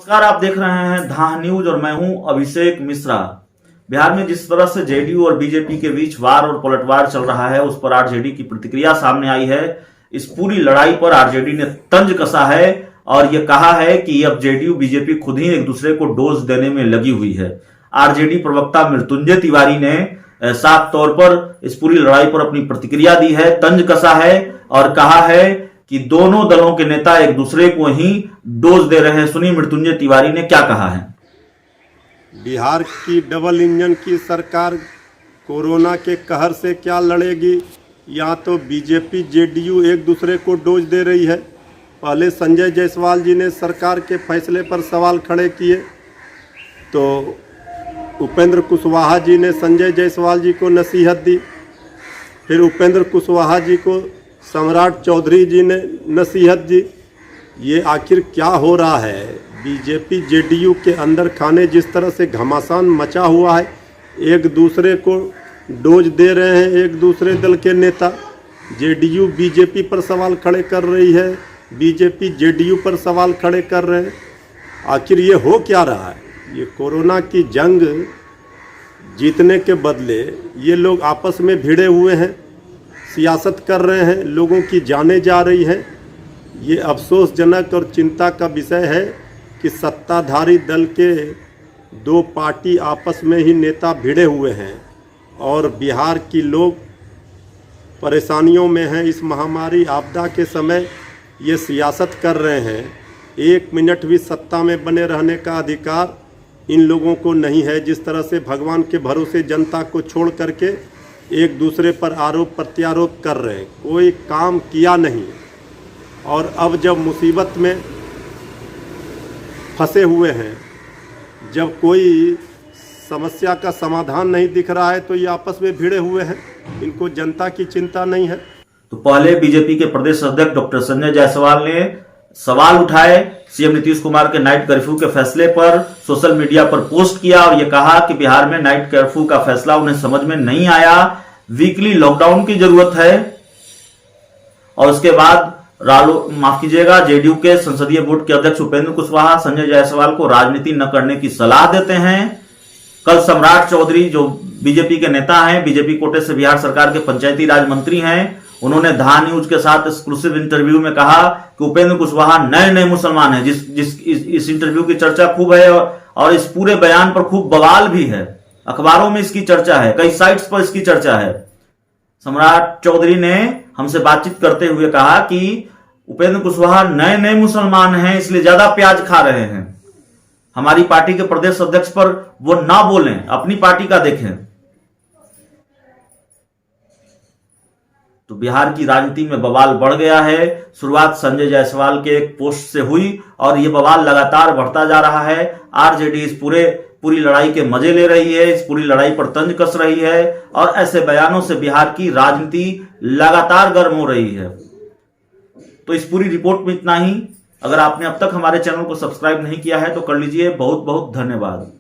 नमस्कार, आप देख रहे हैं धाह न्यूज और मैं हूं अभिषेक मिश्रा। बिहार में जिस तरह से जेडीयू और बीजेपी के बीच वार और पलटवार चल रहा है, उस पर आरजेडी की प्रतिक्रिया सामने आई है। इस पूरी लड़ाई पर आरजेडी ने तंज कसा है और यह कहा है कि अब जेडीयू बीजेपी खुद ही एक दूसरे को डोज देने में लगी हुई है। आरजेडी प्रवक्ता मृत्युंजय तिवारी ने साफ तौर पर इस पूरी लड़ाई पर अपनी प्रतिक्रिया दी है, तंज कसा है और कहा है कि दोनों दलों के नेता एक दूसरे को ही डोज दे रहे हैं। सुनिए मृत्युंजय तिवारी ने क्या कहा है। बिहार की डबल इंजन की सरकार कोरोना के कहर से क्या लड़ेगी? या तो बीजेपी जेडीयू एक दूसरे को डोज दे रही है। पहले संजय जायसवाल जी ने सरकार के फैसले पर सवाल खड़े किए, तो उपेंद्र कुशवाहा जी ने संजय जायसवाल जी को नसीहत दी, फिर उपेंद्र कुशवाहा जी को सम्राट चौधरी जी ने नसीहत दी। ये आखिर क्या हो रहा है? बीजेपी जेडीयू के अंदर खाने जिस तरह से घमासान मचा हुआ है, एक दूसरे को डोज दे रहे हैं एक दूसरे दल के नेता। जेडीयू बीजेपी पर सवाल खड़े कर रही है, बीजेपी जेडीयू पर सवाल खड़े कर रहे हैं। आखिर ये हो क्या रहा है? ये कोरोना की जंग जीतने के बदले ये लोग आपस में भिड़े हुए हैं, सियासत कर रहे हैं, लोगों की जानें जा रही हैं। ये अफसोसजनक और चिंता का विषय है कि सत्ताधारी दल के दो पार्टी आपस में ही नेता भिड़े हुए हैं और बिहार की लोग परेशानियों में हैं। इस महामारी आपदा के समय ये सियासत कर रहे हैं। एक मिनट भी सत्ता में बने रहने का अधिकार इन लोगों को नहीं है। जिस तरह से भगवान के भरोसे जनता को छोड़ करके एक दूसरे पर आरोप प्रत्यारोप कर रहे हैं, कोई काम किया नहीं। और अब जब मुसीबत में फंसे हुए हैं, जब कोई समस्या का समाधान नहीं दिख रहा है, तो ये आपस में भिड़े हुए हैं। इनको जनता की चिंता नहीं है। तो पहले बीजेपी के प्रदेश अध्यक्ष डॉक्टर संजय जायसवाल ने सवाल उठाए सीएम नीतीश कुमार के नाइट कर्फ्यू के फैसले पर, सोशल मीडिया पर पोस्ट किया और यह कहा कि बिहार में नाइट कर्फ्यू का फैसला उन्हें समझ में नहीं आया, वीकली लॉकडाउन की जरूरत है। और उसके बाद माफ कीजिएगा, जेडीयू के संसदीय बोर्ड के अध्यक्ष उपेंद्र कुशवाहा संजय जायसवाल को राजनीति न करने की सलाह देते हैं। कल सम्राट चौधरी जो बीजेपी के नेता हैं, बीजेपी कोटे से बिहार सरकार के पंचायती राज मंत्री हैं, उन्होंने धाह न्यूज के साथ एक्सक्लूसिव इंटरव्यू में कहा कि उपेंद्र कुशवाहा नए मुसलमान हैं। इस इंटरव्यू की चर्चा खूब है और इस पूरे बयान पर खूब बवाल भी है। अखबारों में इसकी चर्चा है, कई साइट्स पर इसकी चर्चा है। सम्राट चौधरी ने हमसे बातचीत करते हुए कहा कि उपेंद्र कुशवाहा नए मुसलमान हैं, इसलिए ज्यादा प्याज खा रहे हैं। हमारी पार्टी के प्रदेश अध्यक्ष पर वो ना बोलें, अपनी पार्टी का देखें। तो बिहार की राजनीति में बवाल बढ़ गया है। शुरुआत संजय जायसवाल के एक पोस्ट से हुई और यह बवाल लगातार बढ़ता जा रहा है। आरजेडी इस पूरी लड़ाई के मजे ले रही है, इस पूरी लड़ाई पर तंज कस रही है और ऐसे बयानों से बिहार की राजनीति लगातार गर्म हो रही है। तो इस पूरी रिपोर्ट में इतना ही। अगर आपने अब तक हमारे चैनल को सब्सक्राइब नहीं किया है तो कर लीजिए। बहुत बहुत धन्यवाद।